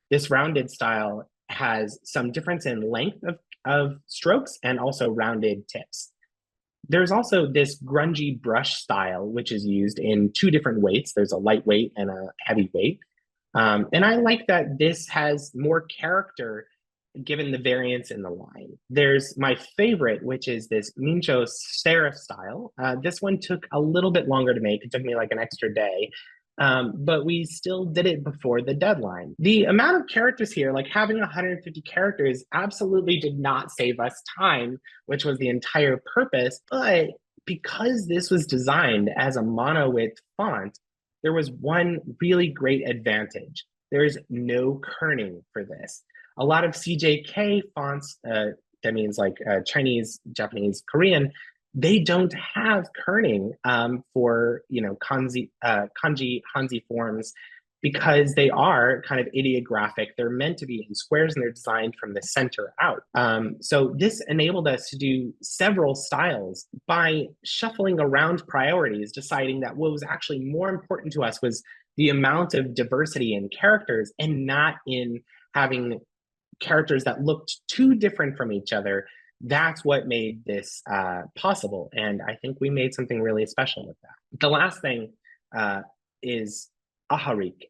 This rounded style has some difference in length of strokes and also rounded tips. There's also this grungy brush style, which is used in two different weights. There's a lightweight and a heavyweight. And I like that this has more character given the variance in the line. There's my favorite, which is this Mincho serif style. This one took a little bit longer to make. It took me like an extra day, but we still did it before the deadline. The amount of characters here, like having 150 characters, absolutely did not save us time, which was the entire purpose. But because this was designed as a mono-width font, there was one really great advantage. There's no kerning for this. A lot of CJK fonts, that means like Chinese, Japanese, Korean, they don't have kerning for kanji, Hanzi forms because they are kind of ideographic. They're meant to be in squares and they're designed from the center out. So this enabled us to do several styles by shuffling around priorities, deciding that what was actually more important to us was the amount of diversity in characters and not in having characters that looked too different from each other. That's what made this possible. And I think we made something really special with that. The last thing is Aharik,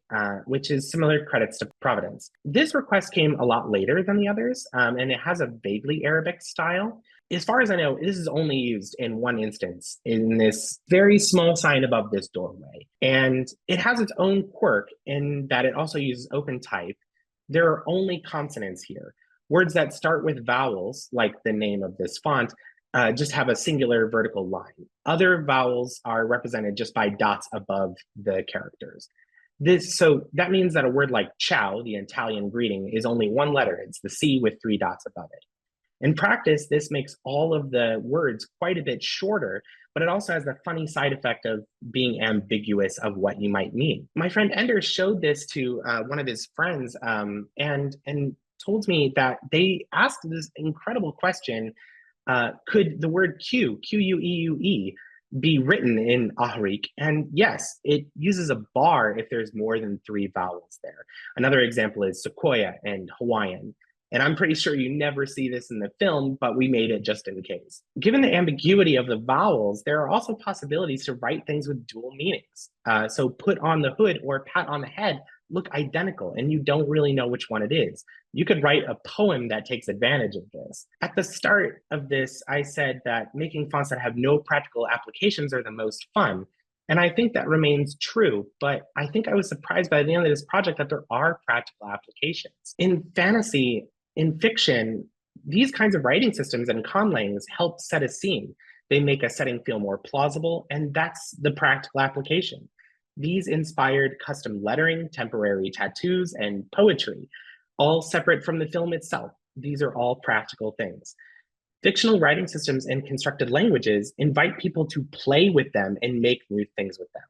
which is similar credits to Providence. This request came a lot later than the others, and it has a vaguely Arabic style. As far as I know, this is only used in one instance in this very small sign above this doorway. And it has its own quirk in that it also uses open type. There are only consonants here. Words that start with vowels, like the name of this font, just have a singular vertical line. Other vowels are represented just by dots above the characters. So that means that a word like ciao, the Italian greeting, is only one letter. It's the C with 3 dots above it. In practice, this makes all of the words quite a bit shorter, but it also has the funny side effect of being ambiguous of what you might mean. My friend Ender showed this to one of his friends and told me that they asked this incredible question, could the word Q, Q-U-E-U-E, be written in Aharik? And yes, it uses a bar if there's more than 3 vowels there. Another example is Sequoia and Hawaiian. And I'm pretty sure you never see this in the film, but we made it just in case. Given the ambiguity of the vowels, there are also possibilities to write things with dual meanings. So put on the hood or pat on the head look identical, and you don't really know which one it is. You could write a poem that takes advantage of this. At the start of this, I said that making fonts that have no practical applications are the most fun. And I think that remains true, but I think I was surprised by the end of this project that there are practical applications. In fantasy, in fiction, these kinds of writing systems and conlangs help set a scene. They make a setting feel more plausible, and that's the practical application. These inspired custom lettering, temporary tattoos, and poetry, all separate from the film itself. These are all practical things. Fictional writing systems and constructed languages invite people to play with them and make new things with them.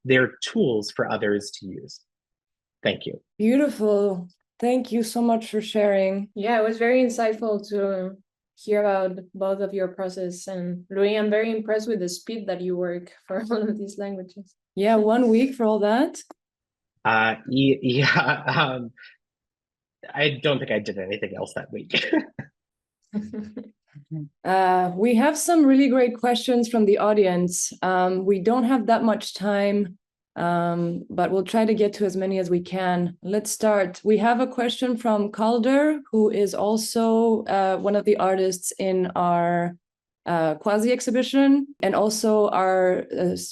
They're tools for others to use. Thank you. Beautiful. Thank you so much for sharing. Yeah, it was very insightful to hear about both of your process. And Louis, I'm very impressed with the speed that you work for all of these languages. Yeah, 1 week for all that. I don't think I did anything else that week. We have some really great questions from the audience. We don't have that much time, but we'll try to get to as many as we can. Let's start. We have a question from Calder, who is also one of the artists in our Quasi exhibition, and also our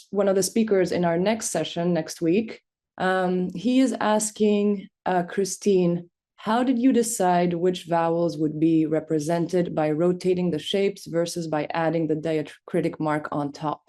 one of the speakers in our next session next week. He is asking Christine, how did you decide which vowels would be represented by rotating the shapes versus by adding the diacritic mark on top?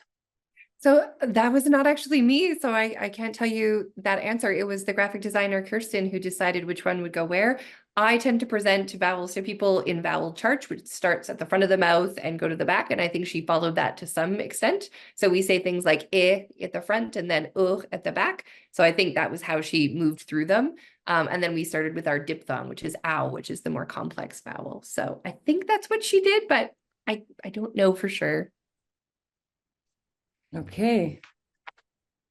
So that was not actually me, so I can't tell you that answer. It was the graphic designer, Kirsten, who decided which one would go where. I tend to present vowels to people in vowel charts, which starts at the front of the mouth and go to the back. And I think she followed that to some extent. So we say things like I at the front and then at the back. So I think that was how she moved through them. And then we started with our diphthong, which is ow, which is the more complex vowel. So I think that's what she did, but I don't know for sure. Okay.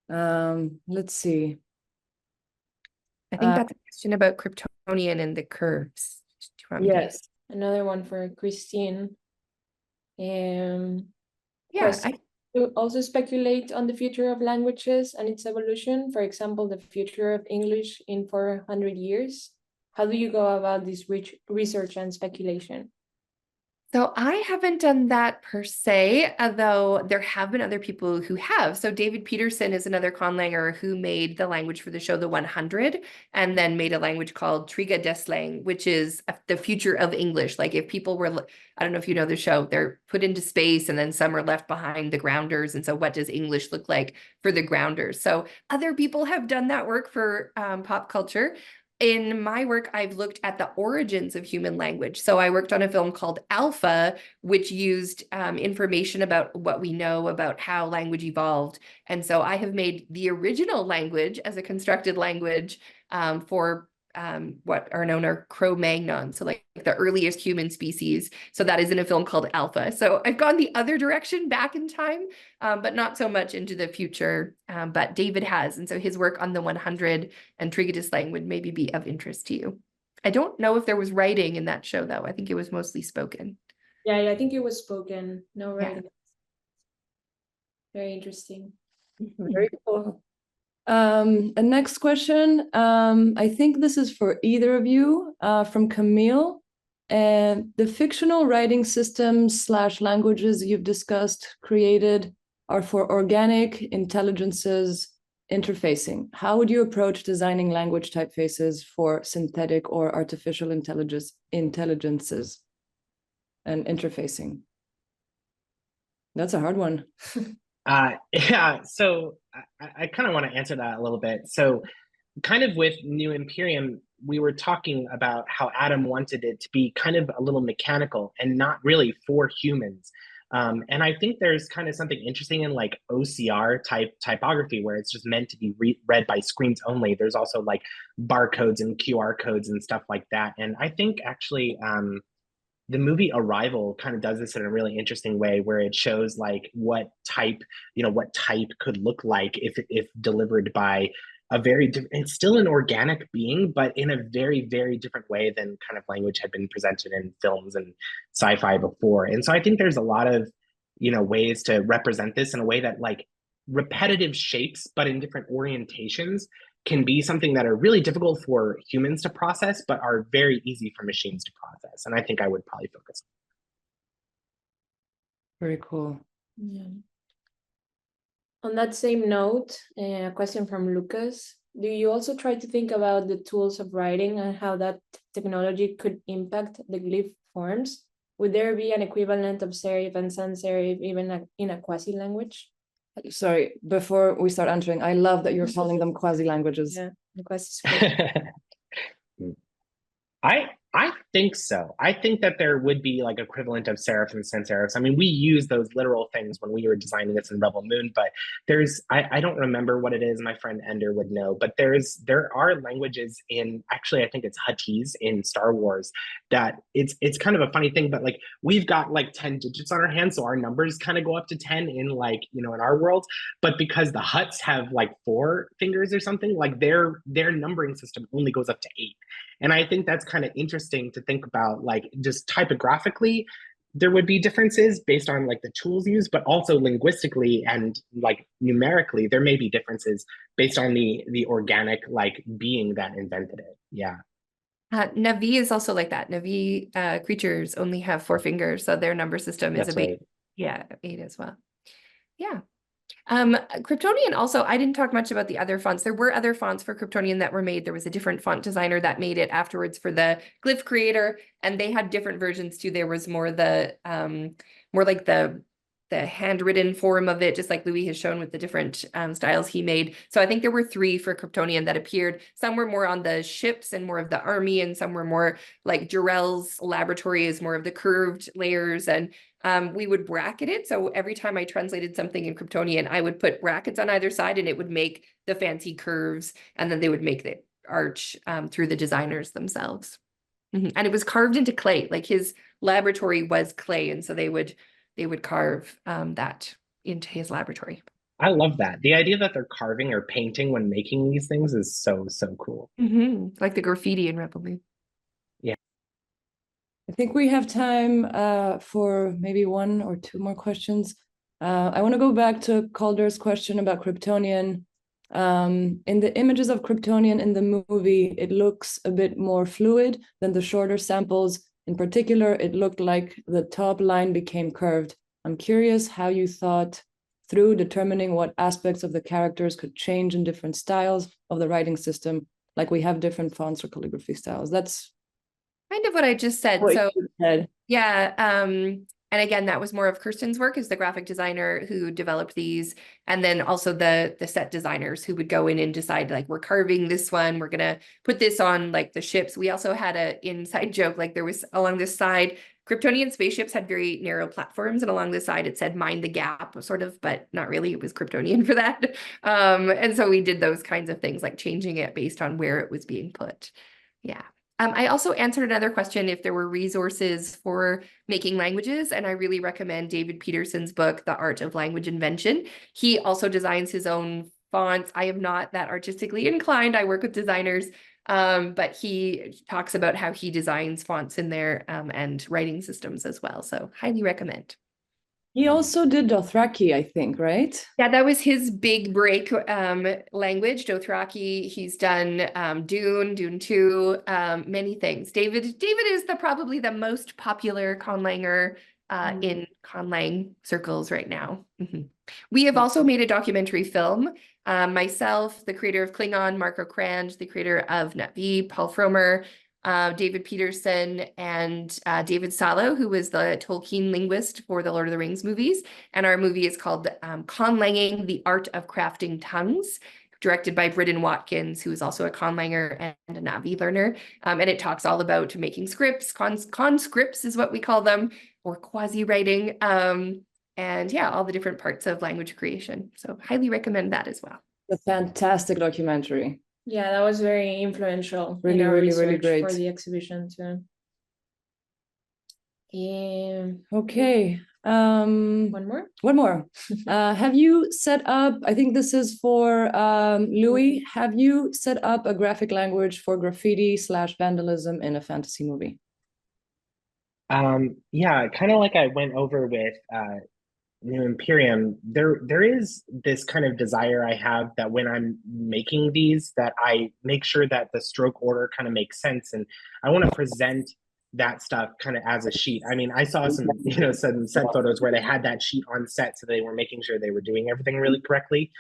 Let's see. I think that's a question about Kryptonian and the curves. Do you want me to- Yes. Another one for Christine. Yeah, Question. You also speculate on the future of languages and its evolution. For example, the future of English in 400 years. How do you go about this research and speculation? So I haven't done that per se, although there have been other people who have. So David Peterson is another conlanger who made the language for the show The 100, and then made a language called Triga Deslang, which is the future of English. Like if people were, I don't know if you know the show, they're put into space and then some are left behind, the grounders. And so what does English look like for the grounders? So other people have done that work for pop culture. In my work, I've looked at the origins of human language. So I worked on a film called Alpha, which used information about what we know about how language evolved. And so I have made the original language as a constructed language for what are known as Cro-Magnon, so like the earliest human species. So that is in a film called Alpha. So I've gone the other direction back in time, but not so much into the future. But David has, and so his work on the 100 and Triga Deslang would maybe be of interest to you. I don't know if there was writing in that show, though. I think it was mostly spoken. Yeah, I think it was spoken, no Yeah. writing. Very interesting. Very cool. And next question, I think this is for either of you, from Camille. And the fictional writing systems / languages you've discussed, created, are for organic intelligences interfacing. How would you approach designing language typefaces for synthetic or artificial intelligences and interfacing? That's a hard one. Yeah, so I kind of want to answer that a little bit. So kind of with New Imperium, we were talking about how Adam wanted it to be kind of a little mechanical and not really for humans. And I think there's kind of something interesting in like OCR typography where it's just meant to be read by screens only. There's also like barcodes and QR codes and stuff like that. And I think actually the movie Arrival kind of does this in a really interesting way where it shows like what type could look like if delivered by a very it's still an organic being, but in a very, very different way than kind of language had been presented in films and sci-fi before. And so I think there's a lot of, ways to represent this in a way that like repetitive shapes, but in different orientations can be something that are really difficult for humans to process, but are very easy for machines to process. And I think I would probably focus. Very cool. Yeah. On that same note, a question from Lucas. Do you also try to think about the tools of writing and how that technology could impact the glyph forms? Would there be an equivalent of serif and sans serif even in a quasi language? Sorry, before we start answering, I love that you're calling them quasi languages. Yeah, the quasi script. I think so. I think that there would be like equivalent of serif and sans serifs. I mean, we use those literal things when we were designing this in Rebel Moon, but I don't remember what it is. My friend Ender would know, but there are languages in, actually, I think it's Huttese in Star Wars that it's kind of a funny thing, but like we've got like 10 digits on our hands. So our numbers kind of go up to 10 in like, in our world, but because the Hutts have like 4 fingers or something, like their numbering system only goes up to 8. And I think that's kind of interesting to think about, like just typographically, there would be differences based on like the tools used, but also linguistically and like numerically, there may be differences based on the organic like being that invented it. Yeah. Navi is also like that. Navi creatures only have 4 fingers, so their number system is That's a big, right. yeah, 8 as well. Yeah. Kryptonian also, I didn't talk much about the other fonts. There were other fonts for Kryptonian that were made. There was a different font designer that made it afterwards for the glyph creator, and they had different versions too. There was more like the handwritten form of it, just like Louis has shown with the different styles he made. So I think there were 3 for Kryptonian that appeared. Some were more on the ships and more of the army, and some were more like Jarell's laboratory is more of the curved layers. And we would bracket it. So every time I translated something in Kryptonian, I would put brackets on either side, and it would make the fancy curves, and then they would make the arch through the designers themselves. And it was carved into clay, like his laboratory was clay, and so they would carve that into his laboratory. I love that. The idea that they're carving or painting when making these things is so cool. Like the graffiti in Rebel Moon. Yeah. I think we have time for maybe 1 or 2 more questions. I want to go back to Calder's question about Kryptonian. In the images of Kryptonian in the movie, it looks a bit more fluid than the shorter samples. In particular, it looked like the top line became curved. I'm curious how you thought through determining what aspects of the characters could change in different styles of the writing system, like we have different fonts or calligraphy styles. That's kind of what I just said. what So you said. yeah, and again, that was more of Kirsten's work as the graphic designer who developed these, and then also the set designers who would go in and decide, like, we're carving this one, we're gonna put this on like the ships. We also had a inside joke, like there was along this side, Kryptonian spaceships had very narrow platforms, and along the side it said "mind the gap," sort of, but not really. It was Kryptonian for that. And so we did those kinds of things, like changing it based on where it was being put. Yeah. I also answered another question if there were resources for making languages, and I really recommend David Peterson's book, The Art of Language Invention. He also designs his own fonts. I am not that artistically inclined. I work with designers, but he talks about how he designs fonts in there and writing systems as well. So highly recommend. He also did Dothraki, I think, right? Yeah, that was his big break language, Dothraki. He's done Dune 2, many things. David is probably the most popular conlanger in conlang circles right now. We have also made a documentary film. Myself, the creator of Klingon, Marco Crange, the creator of Na'vi, Paul Fromer, David Peterson, and David Salo, who was the Tolkien linguist for the Lord of the Rings movies. And our movie is called Conlanging, the Art of Crafting Tongues, directed by Britton Watkins, who is also a conlanger and a Na'vi learner. And it talks all about making scripts, conscripts is what we call them, or quasi writing. And yeah, all the different parts of language creation. So highly recommend that as well. A fantastic documentary. Yeah, that was very influential Really, in our really, research really great. for the exhibition too. Okay. One more? One more. Have you set up, I think this is for Louis, have you set up a graphic language for graffiti/vandalism in a fantasy movie? Yeah, kind of like I went over with New Imperium, there is this kind of desire I have that when I'm making these, that I make sure that the stroke order kind of makes sense, and I want to present that stuff kind of as a sheet. I mean, I saw some set photos where they had that sheet on set, so they were making sure they were doing everything really correctly.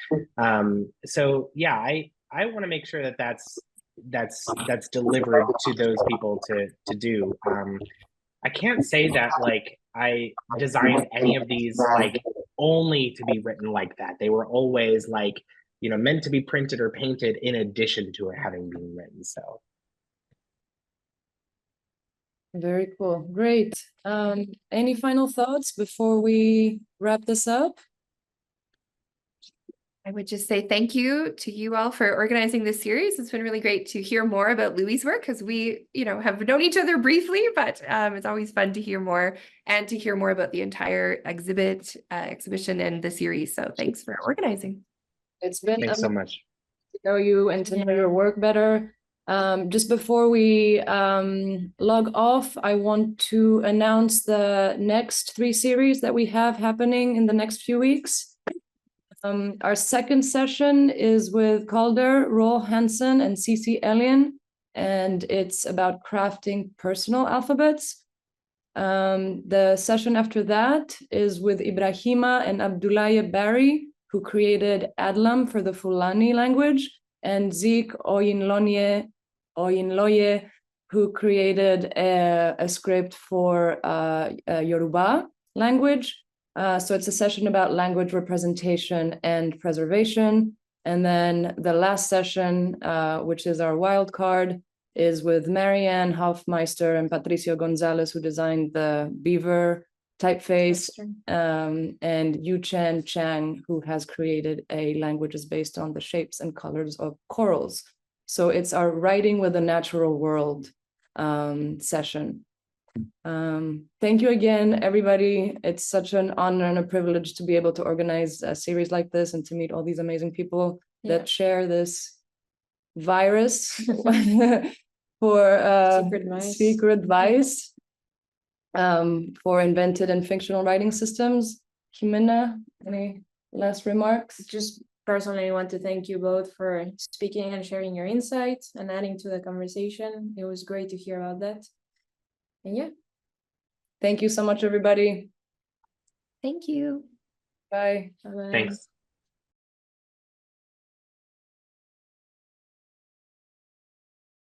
So yeah, I want to make sure that that's delivered to those people to do. I can't say that like I designed any of these like only to be written like that. They were always like, meant to be printed or painted in addition to it having been written. So Very cool. Great. Any final thoughts before we wrap this up? I would just say thank you to you all for organizing this series. It's been really great to hear more about Louis's work, because we, have known each other briefly, but it's always fun to hear more and to hear more about the entire exhibition and the series. So thanks for organizing. It's been thanks so much. To know you and to know your work better. Just before we log off, I want to announce the next 3 series that we have happening in the next few weeks. Our second session is with Calder, Roel Hansen, and Cici Elian, and it's about crafting personal alphabets. The session after that is with Ibrahima and Abdoulaye Barry, who created Adlam for the Fulani language, and Zik Oyinloye, who created a script for Yoruba language. So it's a session about language representation and preservation. And then the last session, which is our wild card, is with Marianne Hoffmeister and Patricio Gonzalez, who designed the beaver typeface, and Yu Chen Chang, who has created a languages based on the shapes and colors of corals. So it's our writing with the natural world session. Thank you again, everybody. It's such an honor and a privilege to be able to organize a series like this and to meet all these amazing people that share this virus for secret advice for invented and fictional writing systems. Ximena, any last remarks? Just personally want to thank you both for speaking and sharing your insights and adding to the conversation. It was great to hear about that. And yeah. Thank you so much, everybody. Thank you. Bye. Bye-bye. Thanks.